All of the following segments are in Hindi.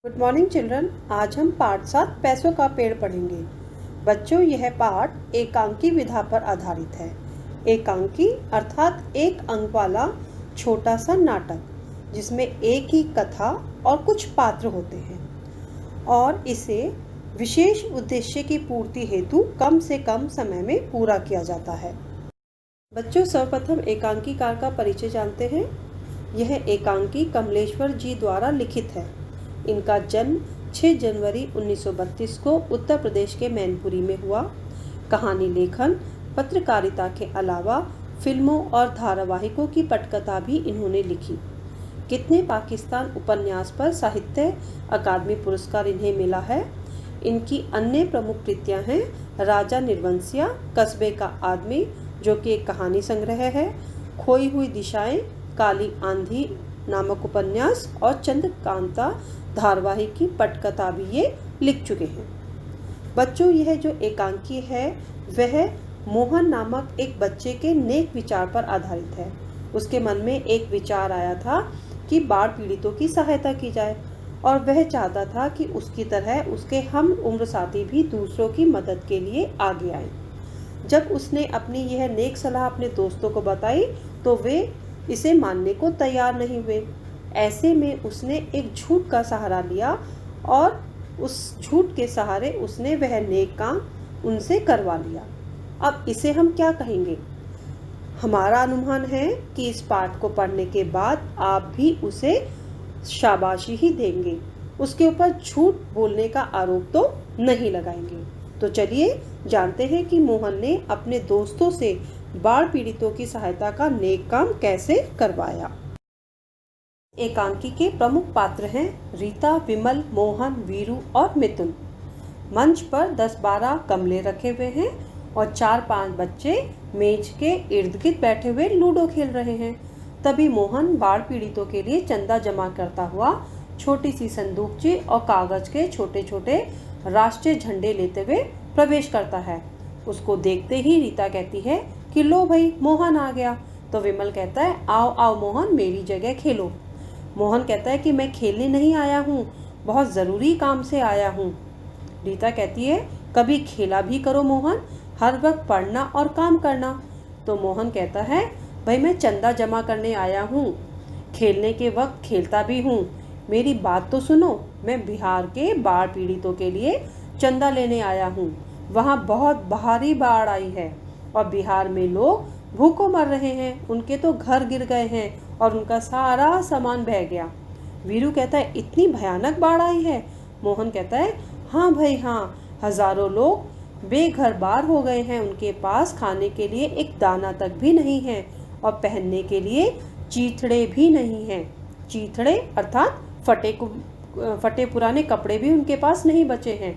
Good morning children. आज हम पाठ 7 पैसों का पेड़ पढ़ेंगे। बच्चों, यह पाठ एकांकी विधा पर आधारित है। एकांकी अर्थात एक अंक वाला छोटा सा नाटक जिसमें एक ही कथा और कुछ पात्र होते हैं और इसे विशेष उद्देश्य की पूर्ति हेतु कम से कम समय में पूरा किया जाता है। बच्चों, सर्वप्रथम एकांकीकार का परिचय जानते हैं। यह एकांकी कमलेश्वर जी द्वारा लिखित है। इनका जन्म 6 जनवरी 1932 को उत्तर प्रदेश के मैनपुरी में हुआ। कहानी लेखन, पत्रकारिता के अलावा फिल्मों और धारावाहिकों की पटकथा भी इन्होंने लिखी। कितने पाकिस्तान उपन्यास पर साहित्य अकादमी पुरस्कार इन्हें मिला है। इनकी अन्य प्रमुख कृतियां हैं राजा निर्वंशिया, कस्बे का आदमी जो कि एक कहानी संग्रह है, खोई हुई दिशाएं, काली आंधी नामक उपन्यास और चंद्रकांता धारावाहिक की पटकथा भी ये लिख चुके हैं। बच्चों, यह जो एकांकी है वह मोहन नामक एक बच्चे के नेक विचार पर आधारित है। उसके मन में एक विचार आया था कि बाढ़ पीड़ितों की सहायता की जाए और वह चाहता था कि उसकी तरह उसके हम उम्र साथी भी दूसरों की मदद के लिए आगे आए। जब उसने अपनी यह नेक सलाह अपने दोस्तों को बताई तो वे इसे मानने को तैयार नहीं हुए। ऐसे में उसने एक झूठ का सहारा लिया और उस झूठ के सहारे उसने वह नेक काम उनसे करवा लिया। अब इसे हम क्या कहेंगे? हमारा अनुमान है कि इस पाठ को पढ़ने के बाद आप भी उसे शाबाशी ही देंगे, उसके ऊपर झूठ बोलने का आरोप तो नहीं लगाएंगे। तो चलिए जानते हैं कि मोहन ने अपने दोस्तों से बाढ़ पीड़ितों की सहायता का नेक काम कैसे करवाया। एकांकी के प्रमुख पात्र हैं रीता, विमल, मोहन, वीरू और मिथुन। मंच पर 10-12 गमले रखे हुए हैं और 4-5 बच्चे मेज के इर्द गिर्द बैठे हुए लूडो खेल रहे हैं। तभी मोहन बाढ़ पीड़ितों के लिए चंदा जमा करता हुआ छोटी सी संदूकची और कागज के छोटे छोटे राष्ट्रीय झंडे लेते हुए प्रवेश करता है। उसको देखते ही रीता कहती है कि लो भाई, मोहन आ गया। तो विमल कहता है आओ आओ मोहन, मेरी जगह खेलो। मोहन कहता है कि मैं खेलने नहीं आया हूँ, बहुत ज़रूरी काम से आया हूँ। रीता कहती है कभी खेला भी करो मोहन, हर वक्त पढ़ना और काम करना। तो मोहन कहता है भाई मैं चंदा जमा करने आया हूँ, खेलने के वक्त खेलता भी हूँ। मेरी बात तो सुनो, मैं बिहार के बाढ़ पीड़ितों के लिए चंदा लेने आया हूँ। वहाँ बहुत भारी बाढ़ आई है और बिहार में लोग भूखों मर रहे हैं, उनके तो घर गिर गए हैं और उनका सारा सामान बह गया। वीरू कहता है इतनी भयानक बाढ़ आई है। मोहन कहता है हाँ भाई हाँ, हजारों लोग बेघर बार हो गए हैं, उनके पास खाने के लिए एक दाना तक भी नहीं है और पहनने के लिए चीथड़े भी नहीं हैं। चीथड़े अर्थात फटे पुराने कपड़े भी उनके पास नहीं बचे हैं।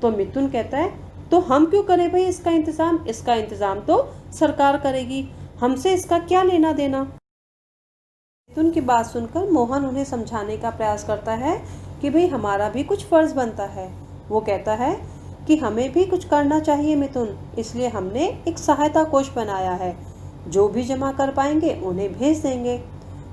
तो मिथुन कहता है तो हम क्यों करें भाई इसका इंतजाम? इसका इंतजाम तो सरकार करेगी, हमसे इसका क्या लेना देना। मिथुन की बात सुनकर मोहन उन्हें समझाने का प्रयास करता है कि भाई हमारा भी कुछ फर्ज बनता है। वो कहता है कि हमें भी कुछ करना चाहिए मिथुन, इसलिए हमने एक सहायता कोष बनाया है, जो भी जमा कर पाएंगे उन्हें भेज देंगे।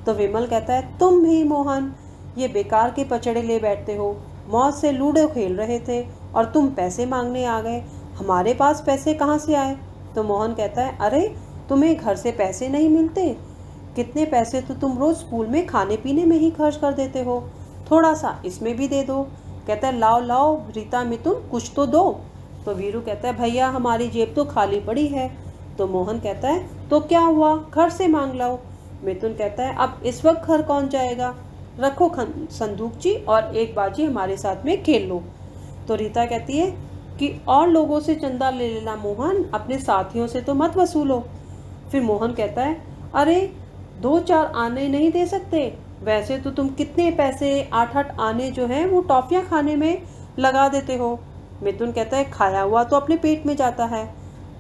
तो विमल कहता है तुम भी मोहन ये बेकार के पचड़े ले बैठते हो, मौज से लूडो खेल रहे थे और तुम पैसे मांगने आ गए, हमारे पास पैसे कहाँ से आए? तो मोहन कहता है अरे तुम्हें घर से पैसे नहीं मिलते? कितने पैसे तो तुम रोज स्कूल में खाने पीने में ही खर्च कर देते हो, थोड़ा सा इसमें भी दे दो। कहता है लाओ लाओ रीता मिथुन कुछ तो दो। तो वीरू कहता है भैया हमारी जेब तो खाली पड़ी है। तो मोहन कहता है तो क्या हुआ, घर से मांग लाओ। मिथुन कहता है अब इस वक्त घर कौन जाएगा, रखो संदूकची और एक बाजी हमारे साथ में खेल लो। तो रीता कहती है कि और लोगों से चंदा ले लेना मोहन, अपने साथियों से तो मत वसूलो। फिर मोहन कहता है अरे 2-4 आने नहीं दे सकते? वैसे तो तुम कितने पैसे 8-8 आने जो हैं वो टॉफियाँ खाने में लगा देते हो। मिथुन कहता है खाया हुआ तो अपने पेट में जाता है।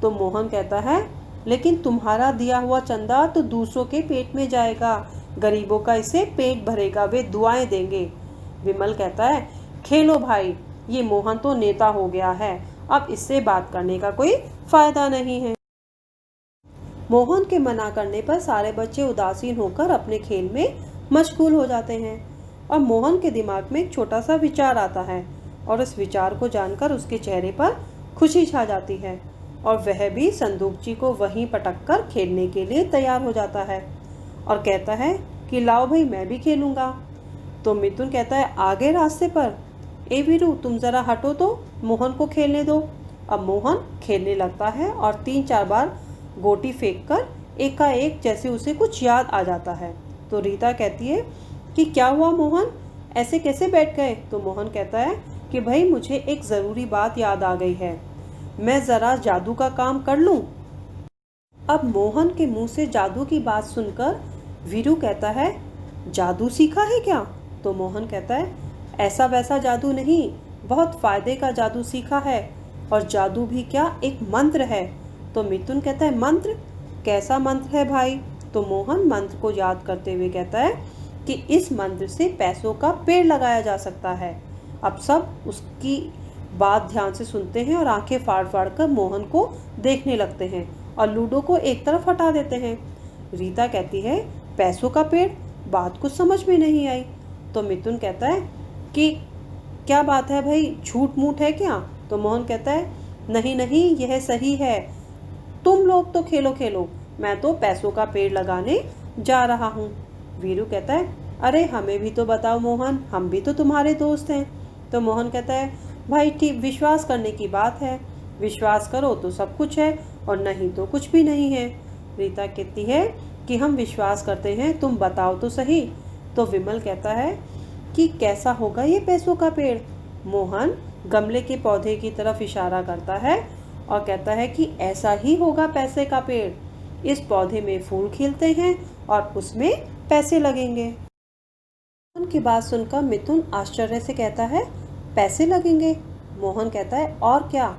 तो मोहन कहता है लेकिन तुम्हारा दिया हुआ चंदा तो दूसरों के पेट में जाएगा, गरीबों का इससे पेट भरेगा, वे दुआएं देंगे। विमल कहता है खेलो भाई, ये मोहन तो नेता हो गया है, अब इससे बात करने का कोई फायदा नहीं है। मोहन के मना करने पर सारे बच्चे उदासीन होकर अपने खेल में मशगूल हो जाते हैं और मोहन के दिमाग में एक छोटा सा विचार आता है और इस विचार को जानकर उसके चेहरे पर खुशी छा जाती है और वह भी संदूकची को वहीं पटक कर खेलने के लिए तैयार हो जाता है और कहता है कि लाओ भाई मैं भी खेलूंगा। तो मिथुन कहता है आगे रास्ते पर। ए वीरू तुम ज़रा हटो तो मोहन को खेलने दो। अब मोहन खेलने लगता है और 3-4 बार गोटी फेंक कर एकाएक जैसे उसे कुछ याद आ जाता है। तो रीता कहती है कि क्या हुआ मोहन, ऐसे कैसे बैठ गए? तो मोहन कहता है कि भाई मुझे एक ज़रूरी बात याद आ गई है, मैं ज़रा जादू का काम कर लूँ। अब मोहन के मुंह से जादू की बात सुनकर वीरू कहता है जादू सीखा है क्या? तो मोहन कहता है ऐसा वैसा जादू नहीं, बहुत फ़ायदे का जादू सीखा है, और जादू भी क्या एक मंत्र है। तो मिथुन कहता है मंत्र? कैसा मंत्र है भाई? तो मोहन मंत्र को याद करते हुए कहता है कि इस मंत्र से पैसों का पेड़ लगाया जा सकता है। अब सब उसकी बात ध्यान से सुनते हैं और आंखें फाड़ फाड़ कर मोहन को देखने लगते हैं और लूडो को एक तरफ हटा देते हैं। रीता कहती है पैसों का पेड़, बात कुछ समझ में नहीं आई। तो मिथुन कहता है कि क्या बात है भाई, झूठ मूठ है क्या? तो मोहन कहता है नहीं नहीं यह सही है, तुम लोग तो खेलो खेलो, मैं तो पैसों का पेड़ लगाने जा रहा हूँ। वीरू कहता है अरे हमें भी तो बताओ मोहन, हम भी तो तुम्हारे दोस्त हैं। तो मोहन कहता है भाई ठीक, विश्वास करने की बात है, विश्वास करो तो सब कुछ है और नहीं तो कुछ भी नहीं है। रीता कहती है कि हम विश्वास करते हैं, तुम बताओ तो सही। तो विमल कहता है कि कैसा होगा ये पैसों का पेड़? मोहन गमले के पौधे की तरफ इशारा करता है और कहता है कि ऐसा ही होगा पैसे का पेड़, इस पौधे में फूल खिलते हैं और उसमें पैसे लगेंगे। मोहन की बात सुनकर मिथुन आश्चर्य से कहता है पैसे लगेंगे? मोहन कहता है और क्या,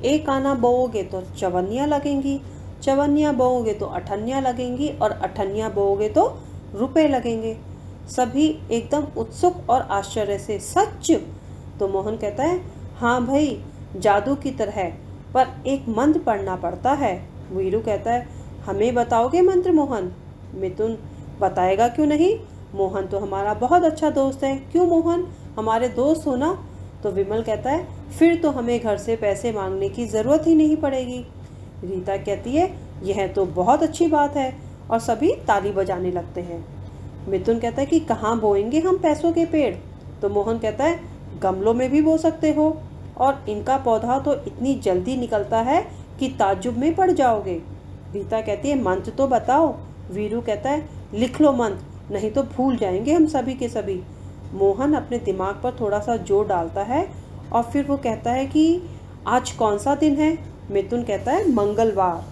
एक आना बोओगे तो चवन्नियाँ लगेंगी, चवन्नियाँ बोओगे तो अठन्नियाँ लगेंगी और अठन्नियाँ बोओगे तो रुपए लगेंगे। सभी एकदम उत्सुक और आश्चर्य से सच? तो मोहन कहता है हाँ भाई, जादू की तरह, पर एक मंत्र पढ़ना पड़ता है। वीरू कहता है हमें बताओगे मंत्र मोहन? मिथुन बताएगा क्यों नहीं, मोहन तो हमारा बहुत अच्छा दोस्त है, क्यों मोहन, हमारे दोस्त हो ना। तो विमल कहता है फिर तो हमें घर से पैसे मांगने की ज़रूरत ही नहीं पड़ेगी। रीता कहती है यह तो बहुत अच्छी बात है और सभी ताली बजाने लगते हैं। मिथुन कहता है कि कहाँ बोएंगे हम पैसों के पेड़? तो मोहन कहता है गमलों में भी बो सकते हो, और इनका पौधा तो इतनी जल्दी निकलता है कि ताज्जुब में पड़ जाओगे। रीता कहती है मंत्र तो बताओ। वीरू कहता है लिख लो मंत्र, नहीं तो भूल जाएंगे हम सभी के सभी। मोहन अपने दिमाग पर थोड़ा सा जोर डालता है और फिर वो कहता है कि आज कौन सा दिन है? मिथुन कहता है मंगलवार।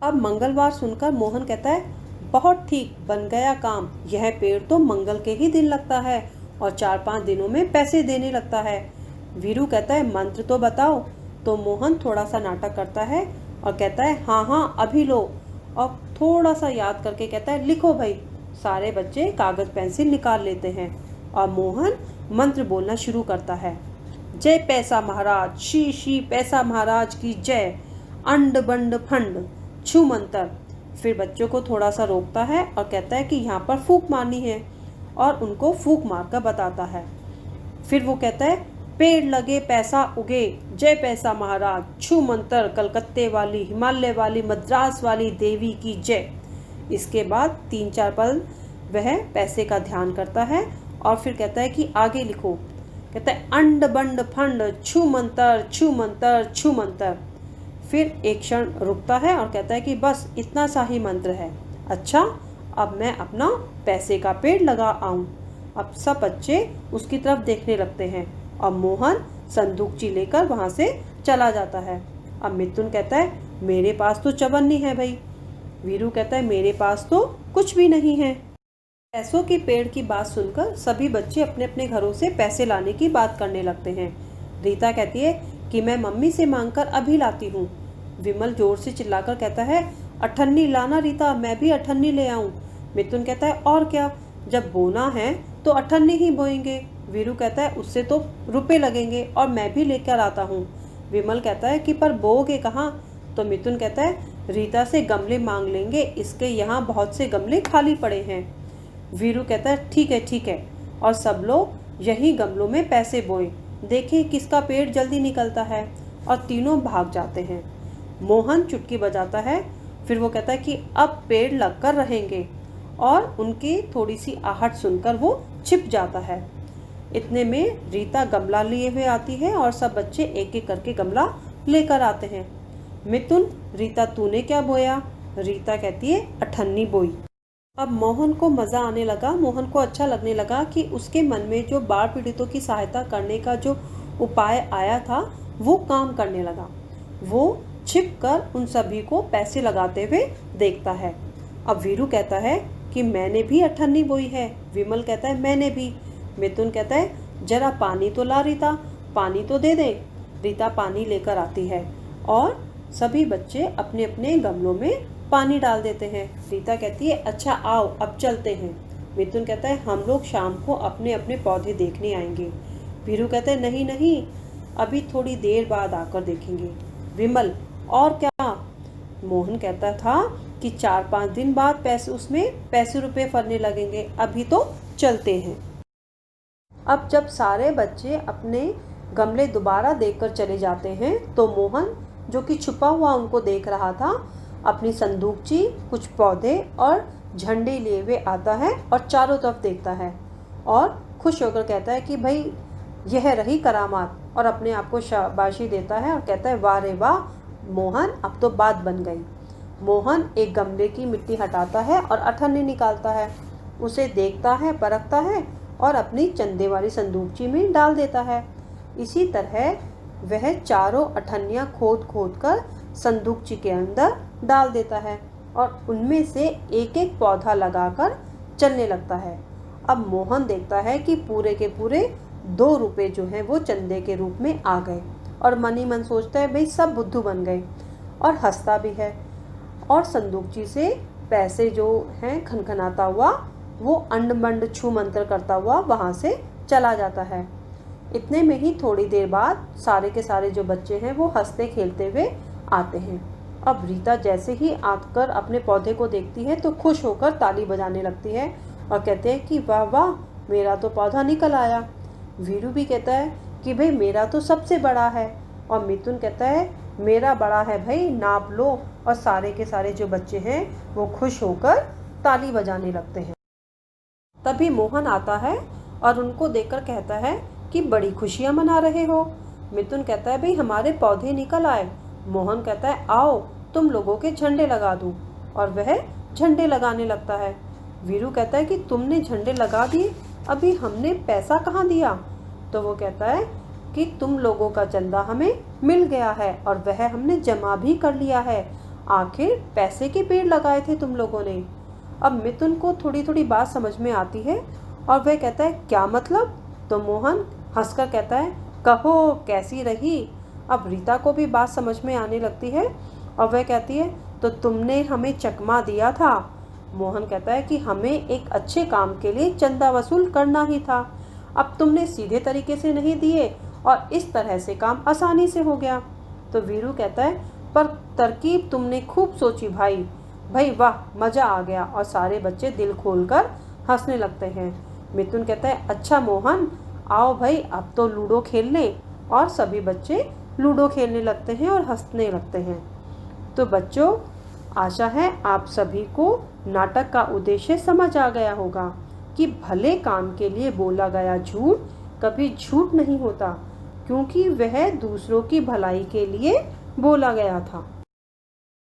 अब मंगलवार सुनकर मोहन कहता है बहुत ठीक, बन गया काम, यह पेड़ तो मंगल के ही दिन लगता है और 4-5 दिनों में पैसे देने लगता है। वीरू कहता है मंत्र तो बताओ। तो मोहन थोड़ा सा नाटक करता है और कहता है हाँ हाँ अभी लो, और थोड़ा सा याद करके कहता है लिखो भाई। सारे बच्चे कागज़ पेंसिल निकाल लेते हैं और मोहन मंत्र बोलना शुरू करता है। जय पैसा महाराज, शी शी पैसा महाराज की जय, अंड बंड फंड छू मंतर। फिर बच्चों को थोड़ा सा रोकता है और कहता है कि यहाँ पर फूंक मारनी है, और उनको फूंक मारकर बताता है। फिर वो कहता है पेड़ लगे पैसा उगे, जय पैसा महाराज, छू मंतर कलकत्ते वाली, हिमालय वाली, मद्रास वाली देवी की जय। इसके बाद 3-4 पल वह पैसे का ध्यान करता है और फिर कहता है कि आगे लिखो। कहता है अंड बंड फंड छू मंतर छू मंतर छू मंतर। फिर एक क्षण रुकता है और कहता है कि बस इतना सा ही मंत्र है। अच्छा, अब मैं अपना पैसे का पेड़ लगा आऊँ। अब सब बच्चे उसकी तरफ देखने लगते हैं और मोहन संदूकची लेकर वहाँ से चला जाता है। अब मिथुन कहता है मेरे पास तो चवन्नी है भाई। वीरू कहता है मेरे पास तो कुछ भी नहीं है। पैसों के पेड़ की बात सुनकर सभी बच्चे अपने अपने घरों से पैसे लाने की बात करने लगते हैं। रीता कहती है कि मैं मम्मी से मांगकर अभी लाती हूँ। विमल जोर से चिल्लाकर कहता है अठन्नी लाना रीता, मैं भी अठन्नी ले आऊँ। मिथुन कहता है और क्या, जब बोना है तो अठन्नी ही बोएंगे। वीरू कहता है उससे तो रुपए लगेंगे और मैं भी लेकर आता हूँ। विमल कहता है कि पर बोओगे कहाँ? तो मिथुन कहता है रीता से गमले मांग लेंगे, इसके यहाँ बहुत से गमले खाली पड़े हैं। वीरू कहता है ठीक है और सब लोग यही गमलों में पैसे बोए, देखें किसका पेड़ जल्दी निकलता है। और तीनों भाग जाते हैं। मोहन चुटकी बजाता है, फिर वो कहता है कि अब पेड़ लगकर रहेंगे, और उनकी थोड़ी सी आहट सुनकर वो छिप जाता है। इतने में रीता गमला लिए हुए आती है और सब बच्चे एक एक करके गमला लेकर आते हैं। मिथुन, रीता तूने क्या बोया? रीता कहती है अठन्नी बोई। अब मोहन को मज़ा आने लगा। मोहन को अच्छा लगने लगा कि उसके मन में जो बाढ़ पीड़ितों की सहायता करने का जो उपाय आया था वो काम करने लगा। वो छिप कर उन सभी को पैसे लगाते हुए देखता है। अब वीरू कहता है कि मैंने भी अठन्नी बोई है। विमल कहता है मैंने भी। मिथुन कहता है जरा पानी तो ला रीता, पानी तो दे दे। रीता पानी लेकर आती है और सभी बच्चे अपने अपने गमलों में पानी डाल देते हैं। रीता कहती है अच्छा आओ अब चलते हैं। मिथुन कहता है हम लोग शाम को अपने अपने पौधे देखने आएंगे। वीरू कहता है नहीं नहीं, अभी थोड़ी देर बाद आकर देखेंगे। विमल और क्या? मोहन कहता था कि 4-5 दिन बाद पैसे रुपए फरने लगेंगे, अभी तो चलते हैं। अब जब सारे बच्चे अपने गमले दोबारा देखकर चले जाते हैं तो मोहन, जो कि छुपा हुआ उनको देख रहा था, अपनी संदूकची, कुछ पौधे और झंडे लिए हुए आता है और चारों तरफ देखता है और खुश होकर कहता है कि भाई यह रही करामात, और अपने आप को शाबाशी देता है और कहता है वाह रे वाह मोहन, अब तो बात बन गई। मोहन एक गमले की मिट्टी हटाता है और अठन्नी निकालता है, उसे देखता है, परखता है और अपनी चंदे वाली संदूकची में डाल देता है। इसी तरह वह चारों अठन्नियाँ खोद खोद कर संदूकची के अंदर डाल देता है और उनमें से एक एक पौधा लगाकर चलने लगता है। अब मोहन देखता है कि पूरे के पूरे 2 रुपये जो हैं वो चंदे के रूप में आ गए और मन ही मन सोचता है भाई सब बुद्धू बन गए, और हंसता भी है और संदूकची से पैसे जो हैं खनखनाता हुआ वो अंड मंड छू मंत्र करता हुआ वहाँ से चला जाता है। इतने में ही थोड़ी देर बाद सारे के सारे जो बच्चे हैं वो हंसते खेलते हुए आते हैं। अब रीता जैसे ही आकर अपने पौधे को देखती है तो खुश होकर ताली बजाने लगती है और कहते हैं कि वाह वाह मेरा तो पौधा निकल आया। वीरू भी कहता है कि भाई मेरा तो सबसे बड़ा है, और मिथुन कहता है मेरा बड़ा है भाई, नाप लो। और सारे के सारे जो बच्चे हैं वो खुश होकर ताली बजाने लगते हैं। तभी मोहन आता है और उनको देखकर कहता है कि बड़ी खुशियाँ मना रहे हो। मिथुन कहता है भाई हमारे पौधे निकल आए। मोहन कहता है आओ तुम लोगों के झंडे लगा दूं, और वह झंडे लगाने लगता है। वीरू कहता है कि तुमने झंडे लगा दिए, अभी हमने पैसा कहाँ दिया? तो वो कहता है कि तुम लोगों का चंदा हमें मिल गया है और वह हमने जमा भी कर लिया है, आखिर पैसे के पेड़ लगाए थे तुम लोगों ने। अब मिथुन को थोड़ी थोड़ी बात समझ में आती है और वह कहता है क्या मतलब? तो मोहन हंसकर कहता है कहो कैसी रही? अब रीता को भी बात समझ में आने लगती है और वह कहती है तो तुमने हमें चकमा दिया था। मोहन कहता है कि हमें एक अच्छे काम के लिए चंदा वसूल करना ही था, अब तुमने सीधे तरीके से नहीं दिए और इस तरह से काम आसानी से हो गया। तो वीरू कहता है पर तरकीब तुमने खूब सोची भाई, भाई वाह मज़ा आ गया, और सारे बच्चे दिल खोलकर हंसने लगते हैं। मिथुन कहता है अच्छा मोहन आओ भाई अब तो लूडो खेल लें, और सभी बच्चे लूडो खेलने लगते हैं और हंसने लगते हैं। तो बच्चों आशा है आप सभी को नाटक का उद्देश्य समझ आ गया होगा कि भले काम के लिए बोला गया झूठ कभी झूठ नहीं होता, क्योंकि वह दूसरों की भलाई के लिए बोला गया था।